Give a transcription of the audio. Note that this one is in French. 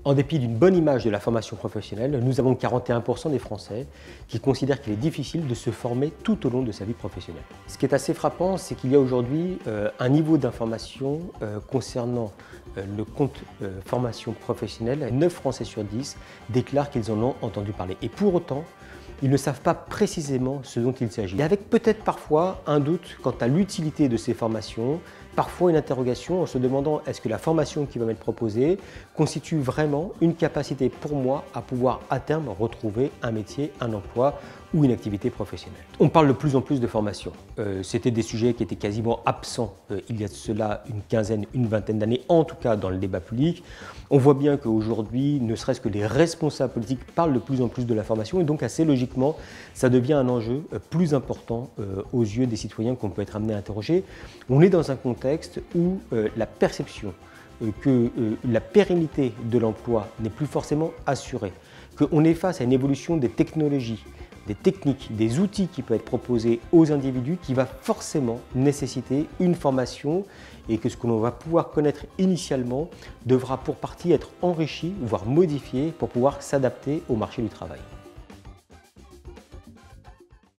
En dépit d'une bonne image de la formation professionnelle, nous avons 41% des Français qui considèrent qu'il est difficile de se former tout au long de sa vie professionnelle. Ce qui est assez frappant, c'est qu'il y a aujourd'hui un niveau d'information concernant le compte formation professionnelle. 9 Français sur 10 déclarent qu'ils en ont entendu parler. Et pour autant, ils ne savent pas précisément ce dont il s'agit. Et avec peut-être parfois un doute quant à l'utilité de ces formations, parfois une interrogation en se demandant est-ce que la formation qui va m'être proposée constitue vraiment une capacité pour moi à pouvoir à terme retrouver un métier, un emploi ou une activité professionnelle. On parle de plus en plus de formation. C'était des sujets qui étaient quasiment absents il y a de cela une quinzaine, une vingtaine d'années, en tout cas dans le débat public. On voit bien qu'aujourd'hui, ne serait-ce que les responsables politiques parlent de plus en plus de la formation et donc assez logiquement, ça devient un enjeu plus important aux yeux des citoyens qu'on peut être amené à interroger. On est dans un contexte où la perception que la pérennité de l'emploi n'est plus forcément assurée, qu'on est face à une évolution des technologies, des techniques, des outils qui peuvent être proposés aux individus qui va forcément nécessiter une formation et que ce que l'on va pouvoir connaître initialement devra pour partie être enrichi, voire modifié pour pouvoir s'adapter au marché du travail.